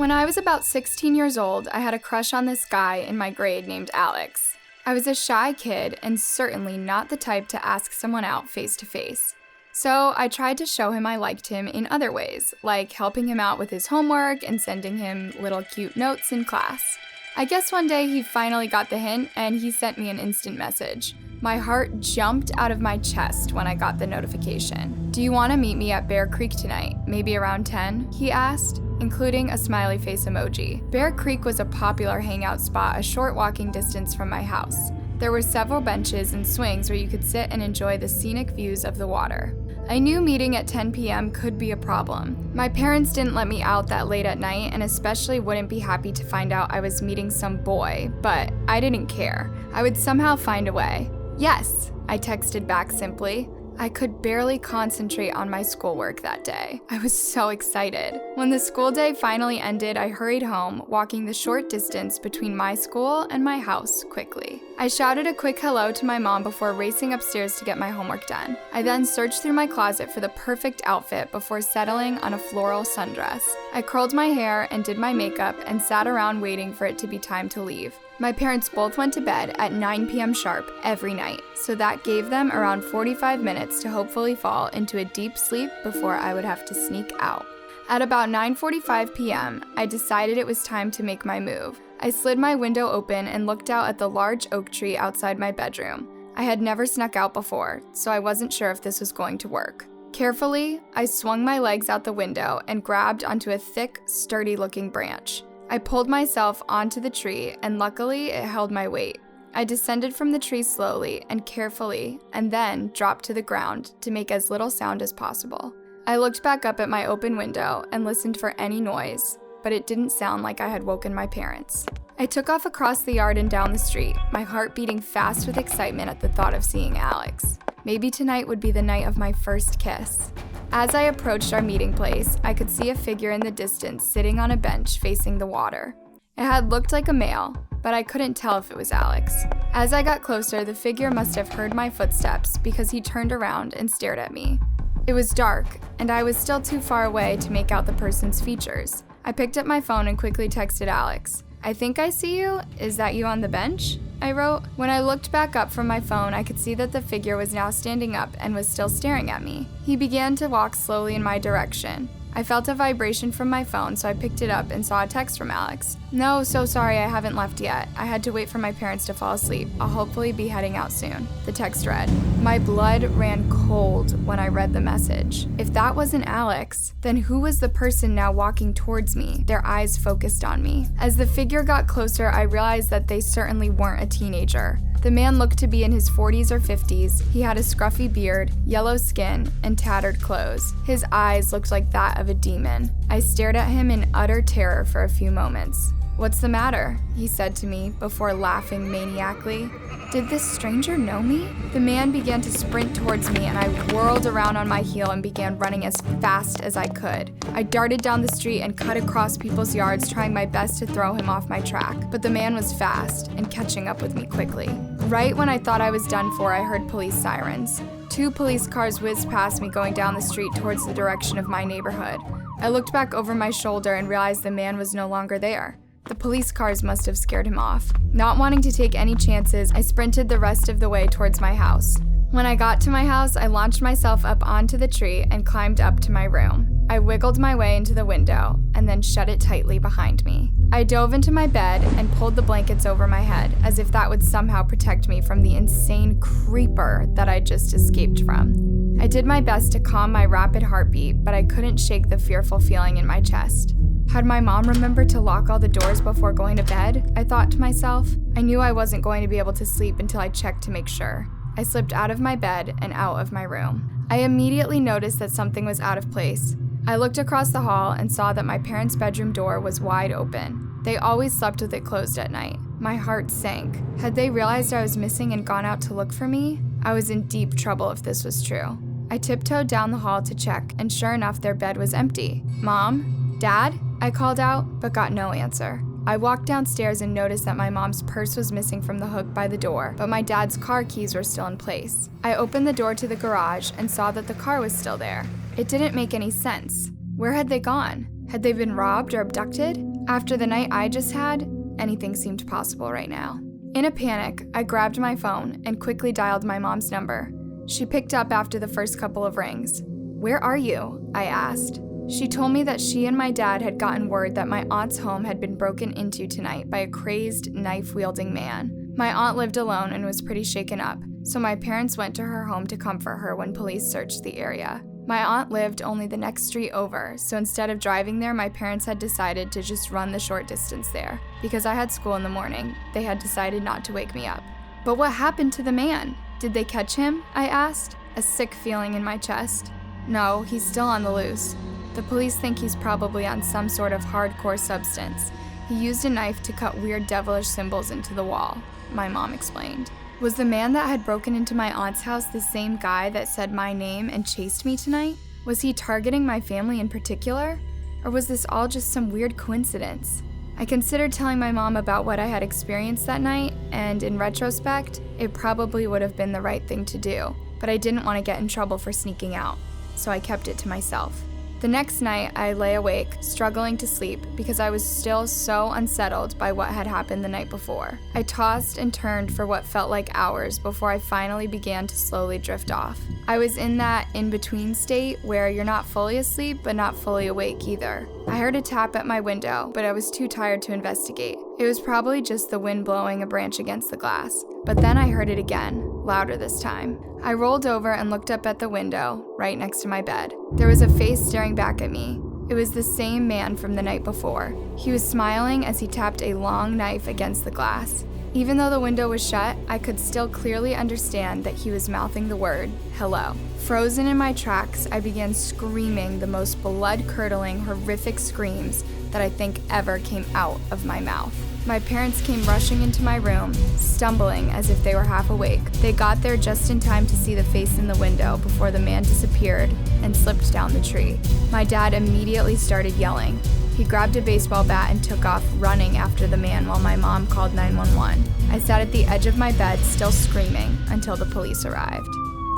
When I was about 16 years old, I had a crush on this guy in my grade named Alex. I was a shy kid and certainly not the type to ask someone out face to face. So I tried to show him I liked him in other ways, like helping him out with his homework and sending him little cute notes in class. I guess one day he finally got the hint and he sent me an instant message. My heart jumped out of my chest when I got the notification. "Do you want to meet me at Bear Creek tonight, maybe around 10?" he asked, including a smiley face emoji. Bear Creek was a popular hangout spot a short walking distance from my house. There were several benches and swings where you could sit and enjoy the scenic views of the water. I knew meeting at 10 p.m. could be a problem. My parents didn't let me out that late at night and especially wouldn't be happy to find out I was meeting some boy, but I didn't care. I would somehow find a way. "Yes," I texted back simply. I could barely concentrate on my schoolwork that day. I was so excited. When the school day finally ended, I hurried home, walking the short distance between my school and my house quickly. I shouted a quick hello to my mom before racing upstairs to get my homework done. I then searched through my closet for the perfect outfit before settling on a floral sundress. I curled my hair and did my makeup and sat around waiting for it to be time to leave. My parents both went to bed at 9 p.m. sharp every night, so that gave them around 45 minutes to hopefully fall into a deep sleep before I would have to sneak out. At about 9:45 p.m., I decided it was time to make my move. I slid my window open and looked out at the large oak tree outside my bedroom. I had never snuck out before, so I wasn't sure if this was going to work. Carefully, I swung my legs out the window and grabbed onto a thick, sturdy-looking branch. I pulled myself onto the tree, and luckily it held my weight. I descended from the tree slowly and carefully, and then dropped to the ground to make as little sound as possible. I looked back up at my open window and listened for any noise, but it didn't sound like I had woken my parents. I took off across the yard and down the street, my heart beating fast with excitement at the thought of seeing Alex. Maybe tonight would be the night of my first kiss. As I approached our meeting place, I could see a figure in the distance sitting on a bench facing the water. It had looked like a male, but I couldn't tell if it was Alex. As I got closer, the figure must have heard my footsteps because he turned around and stared at me. It was dark, and I was still too far away to make out the person's features. I picked up my phone and quickly texted Alex. "I think I see you. Is that you on the bench?" I wrote. When I looked back up from my phone, I could see that the figure was now standing up and was still staring at me. He began to walk slowly in my direction. I felt a vibration from my phone, so I picked it up and saw a text from Alex. "No, so sorry, I haven't left yet. I had to wait for my parents to fall asleep. I'll hopefully be heading out soon." The text read. My blood ran cold when I read the message. If that wasn't Alex, then who was the person now walking towards me, their eyes focused on me? As the figure got closer, I realized that they certainly weren't a teenager. The man looked to be in his 40s or 50s. He had a scruffy beard, yellow skin, and tattered clothes. His eyes looked like that of a demon. I stared at him in utter terror for a few moments. "What's the matter?" he said to me before laughing maniacally. Did this stranger know me? The man began to sprint towards me and I whirled around on my heel and began running as fast as I could. I darted down the street and cut across people's yards, trying my best to throw him off my track, but the man was fast and catching up with me quickly. Right when I thought I was done for, I heard police sirens. 2 police cars whizzed past me going down the street towards the direction of my neighborhood. I looked back over my shoulder and realized the man was no longer there. The police cars must have scared him off. Not wanting to take any chances, I sprinted the rest of the way towards my house. When I got to my house, I launched myself up onto the tree and climbed up to my room. I wiggled my way into the window and then shut it tightly behind me. I dove into my bed and pulled the blankets over my head, as if that would somehow protect me from the insane creeper that I just escaped from. I did my best to calm my rapid heartbeat, but I couldn't shake the fearful feeling in my chest. Had my mom remembered to lock all the doors before going to bed? I thought to myself. I knew I wasn't going to be able to sleep until I checked to make sure. I slipped out of my bed and out of my room. I immediately noticed that something was out of place. I looked across the hall and saw that my parents' bedroom door was wide open. They always slept with it closed at night. My heart sank. Had they realized I was missing and gone out to look for me? I was in deep trouble if this was true. I tiptoed down the hall to check, and sure enough, their bed was empty. "Mom? Dad?" I called out, but got no answer. I walked downstairs and noticed that my mom's purse was missing from the hook by the door, but my dad's car keys were still in place. I opened the door to the garage and saw that the car was still there. It didn't make any sense. Where had they gone? Had they been robbed or abducted? After the night I just had, anything seemed possible right now. In a panic, I grabbed my phone and quickly dialed my mom's number. She picked up after the first couple of rings. "Where are you?" I asked. She told me that she and my dad had gotten word that my aunt's home had been broken into tonight by a crazed, knife-wielding man. My aunt lived alone and was pretty shaken up, so my parents went to her home to comfort her when police searched the area. My aunt lived only the next street over, so instead of driving there, my parents had decided to just run the short distance there. Because I had school in the morning, they had decided not to wake me up. "But what happened to the man? Did they catch him?" I asked, a sick feeling in my chest. "No, he's still on the loose. The police think he's probably on some sort of hardcore substance. He used a knife to cut weird devilish symbols into the wall," my mom explained. Was the man that had broken into my aunt's house the same guy that said my name and chased me tonight? Was he targeting my family in particular? Or was this all just some weird coincidence? I considered telling my mom about what I had experienced that night, and in retrospect, it probably would have been the right thing to do, but I didn't want to get in trouble for sneaking out, so I kept it to myself. The next night, I lay awake, struggling to sleep because I was still so unsettled by what had happened the night before. I tossed and turned for what felt like hours before I finally began to slowly drift off. I was in that in-between state where you're not fully asleep but not fully awake either. I heard a tap at my window, but I was too tired to investigate. It was probably just the wind blowing a branch against the glass. But then I heard it again, louder this time. I rolled over and looked up at the window, right next to my bed. There was a face staring back at me. It was the same man from the night before. He was smiling as he tapped a long knife against the glass. Even though the window was shut, I could still clearly understand that he was mouthing the word, "hello." Frozen in my tracks, I began screaming the most blood-curdling, horrific screams that I think ever came out of my mouth. My parents came rushing into my room, stumbling as if they were half awake. They got there just in time to see the face in the window before the man disappeared and slipped down the tree. My dad immediately started yelling. He grabbed a baseball bat and took off running after the man while my mom called 911. I sat at the edge of my bed, still screaming, until the police arrived.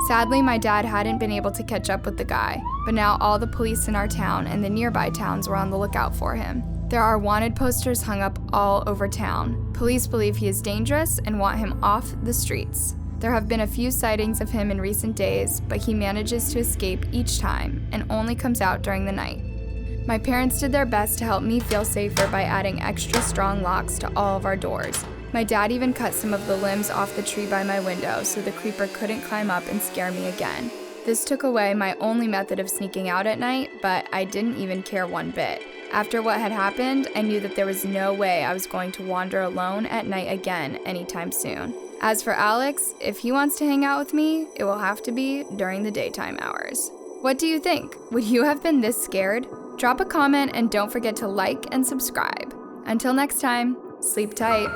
Sadly, my dad hadn't been able to catch up with the guy, but now all the police in our town and the nearby towns were on the lookout for him. There are wanted posters hung up all over town. Police believe he is dangerous and want him off the streets. There have been a few sightings of him in recent days, but he manages to escape each time and only comes out during the night. My parents did their best to help me feel safer by adding extra strong locks to all of our doors. My dad even cut some of the limbs off the tree by my window so the creeper couldn't climb up and scare me again. This took away my only method of sneaking out at night, but I didn't even care one bit. After what had happened, I knew that there was no way I was going to wander alone at night again anytime soon. As for Alex, if he wants to hang out with me, it will have to be during the daytime hours. What do you think? Would you have been this scared? Drop a comment and don't forget to like and subscribe. Until next time, sleep tight.